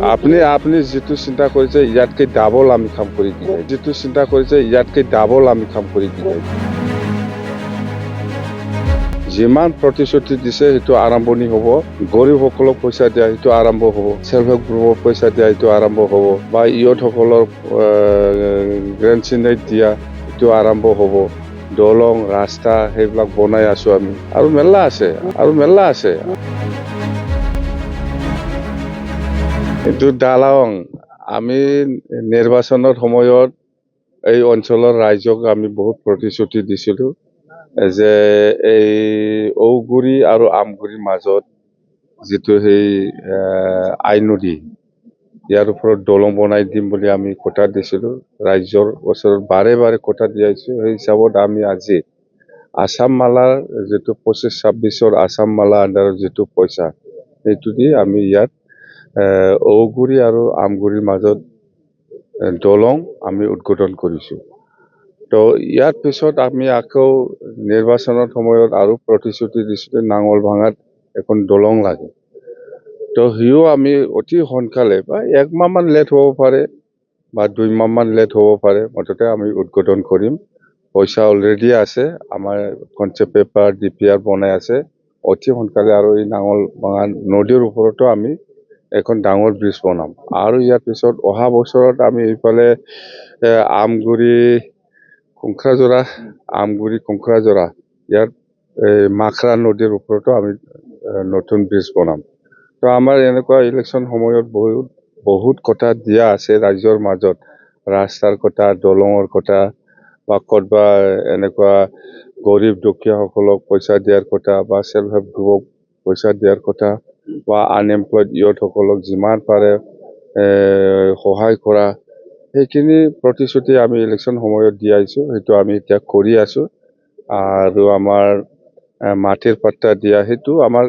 আপনি আপনি যেটো চিন্তা কৰিছে ইয়াতকৈ ডাবল আমি কাম কৰি দিম যেটো চিন্তা কৰিছে ইয়াতকৈ ডাবল আমি কাম কৰি দিম যিমান প্ৰতিশ্ৰুতি দিছে সেইটো আৰম্ভণি হ'ব গৰীবসকলক পইচা দিয়া সেইটো আৰম্ভ হ'ব সেল্ফ হেল্প গ্ৰুপক পইচা দিয়া সেইটো আৰম্ভ হ'ব বা ইয়থসকলক গ্ৰেণ্ড দিয়া সেইটো আৰম্ভ হ'ব দলং ৰাস্তা সেইবিলাক বনাই আছো আমি আৰু মেলা আছে এইটো দালাং আমি নিৰ্বাচনৰ সময়ত এই অঞ্চলৰ ৰাইজক আমি বহুত প্ৰতিশ্ৰুতি দিছিলো যে এই ঔগুৰি আৰু আমগুৰিৰ মাজত যেটো সেই আই নদী ইয়াৰ ওপৰত দলং বনাই দিম বুলি আমি কথা দিছিলো ৰাইজৰ ওচৰত বাৰে বাৰে কথা দিয়াইছো সেই হিচাপত আমি আজি আসাম মালাৰ যেটো 25-26 আসাম মালা আণ্ডাৰৰ যেটো পইচা সেইটো দি আমি ইয়াত ঔগুৰি আৰু আমগুৰিৰ মাজত দলং আমি উদ্বোধন কৰিছো তো ইয়াৰ পিছত আমি আকৌ নিৰ্বাচনৰ সময়ত আৰু প্ৰতিশ্ৰুতি দিছিলো নাঙল ভাঙাত এখন দলং লাগে তো হিও আমি অতি সোনকালে বা এক মাহমান লেট হ'ব পাৰে বা 2 মাহমান লেট হ'ব পাৰে মততে আমি উদ্বোধন কৰিম পইচা অলৰেডি আছে আমাৰ কনসেপ্ট পেপাৰ ডিপিআৰ বনাই আছে অতি সোনকালে আৰু এই নাঙল ভাঙা নদীৰ ওপৰতো আমি এখন ডাঙৰ ব্ৰিজ বনাম আৰু ইয়াৰ পিছত অহা বছৰত আমি এইফালে আমগুৰি কোংখ্ৰাজৰা ইয়াত মাখৰা নদীৰ ওপৰতো আমি নতুন ব্ৰিজ বনাম তো আমাৰ এনেকুৱা ইলেকশ্যন সময়ত বহুত কথা দিয়া আছে ৰাজ্যৰ মাজত ৰাস্তাৰ কথা দলঙৰ কথা বা কতবা এনেকুৱা গৰীব দুখীয়াসকলক পইচা দিয়াৰ কথা বা সেল্ফ হেল্প গ্ৰুপক পইচা দিয়াৰ কথা বা আনএমপ্লয়েড ইয়থসকলক যিমান পাৰে সহায় কৰা সেইখিনি প্ৰতিশ্ৰুতি আমি ইলেকশ্যন সময়ত দি আহিছো সেইটো আমি এতিয়া কৰি আছো আৰু আমাৰ মাটিৰ পাট্টা দিয়া সেইটো আমাৰ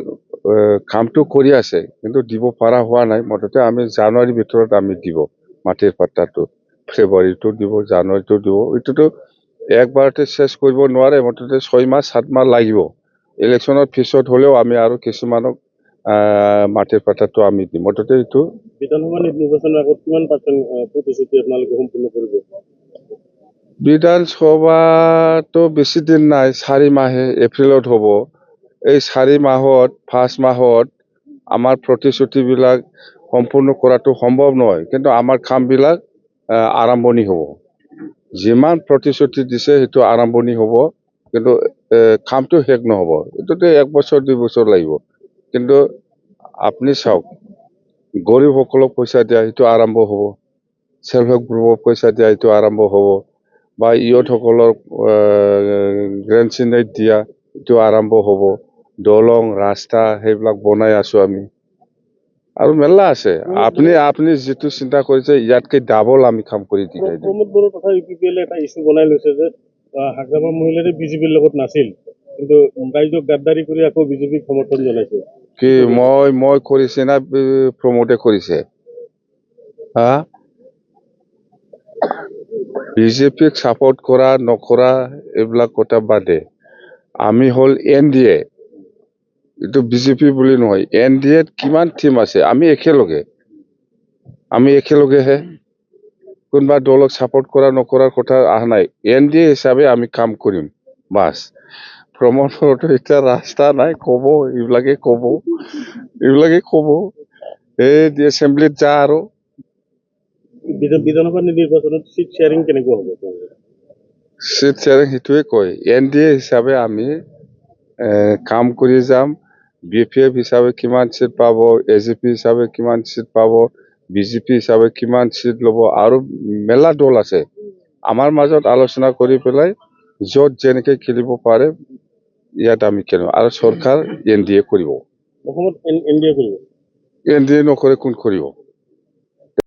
কামটো কৰি আছে কিন্তু দিব পৰা হোৱা নাই মততে আমি জানুৱাৰীৰ ভিতৰত আমি দিব মাটিৰ পাট্টাটো ফেব্ৰুৱাৰীটো দিব জানুৱাৰীটো দিব এটোটো একবাৰতে শেষ কৰিব নোৱাৰে মততে 6 মাহ 7 মাহ লাগিব ইলেকশ্যনৰ পিছত হলেও আমি আৰু কিছুমানক মাটিৰ পাট্টাটো আমি দিম মততে এইটো বিধানসভা নিৰ্বাচনৰ আগত কিমান পাৰ্চেন্ট প্ৰতিশ্ৰুতি আপোনালোকে সম্পূৰ্ণ কৰিব বিধানসভাটো বেছি দিন নাই 4 মাহে এপ্ৰিলত হ'ব এই 4 মাহত 5 মাহত আমাৰ প্ৰতিশ্ৰুতিবিলাক সম্পূৰ্ণ কৰাটো সম্ভৱ নহয় কিন্তু আমাৰ কামবিলাক আৰম্ভণি হ'ব যিমান প্ৰতিশ্ৰুতি দিছে সেইটো আৰম্ভণি হ'ব কিন্তু কামটো শেষ নহব এটোতে 1 বছৰ 2 বছৰ লাগিব কিন্তু আপনি চাওক গৰীবসকলক পইচা দিয়া সেইটো আৰম্ভ হ'ব সেল্ফ হেল্প গ্ৰুপক পইচা দিয়া সেইটো আৰম্ভ হ'ব বা ইয়থসকলৰ গ্ৰেণ্ড দিয়া সেইটো আৰম্ভ হ'ব দলং ৰাস্তা সেইবিলাক বনাই আছো আমি আৰু মেলা আছে আপনি যেটো চিন্তা কৰিছে ইয়াতকৈ ডাবল আমি কাম কৰি দিম প্ৰমোদ বড়ো তথা ইউপিপিএল এটা ইস্যু বনাই লৈছে যে হাগ্ৰামা মহিলাৰে বিজেপিৰ লগত নাছিল কিন্তু ৰাইজক গাদ্দাৰি কৰি আকৌ বিজেপিক সমৰ্থন জনাইছে কি মই কৰিছে না প্ৰমোটে কৰিছে হা বিজেপিক সাপোর্ট করা নকরা এইবিলাক কথা বাদে আমি হল এনডিএ এইটো বিজেপি বুলি নহয় এনডিএত কিমান টিম আছে আমি একেলগেহে কোনবা দলক সাপোর্ট করা নকরার কথা আহা নাই এনডিএ হিসাবে আমি কাম কৰিম বাস প্ৰমোটৰটো এটা ৰাস্তা নাই কব এইবিলাকে কব এই এছেম্বলিত যা আৰু বিধানসভা নিৰ্বাচনত সিট শেয়াৰিং কেনেকুৱা হ'ব সিট শেয়াৰিং সেইটোৱে কয় এনডিএ হিচাপে আমি কাম কৰি যাম বিপিএফ হিচাপে কিমান সিট পাব এজিপি হিচাপে কিমান সিট পাব বিজেপি হিচাপে কিমান সিট ল'ব আৰু মেলা দল আছে আমাৰ মাজত আলোচনা কৰি পেলাই য'ত যেনেকৈ খেলিব পাৰে ইয়াত আমি খেলিম আৰু চৰকাৰ এনডিএ কৰিব অসমত এনডিএ কৰিব এনডিএ নকৰে কোন কৰিব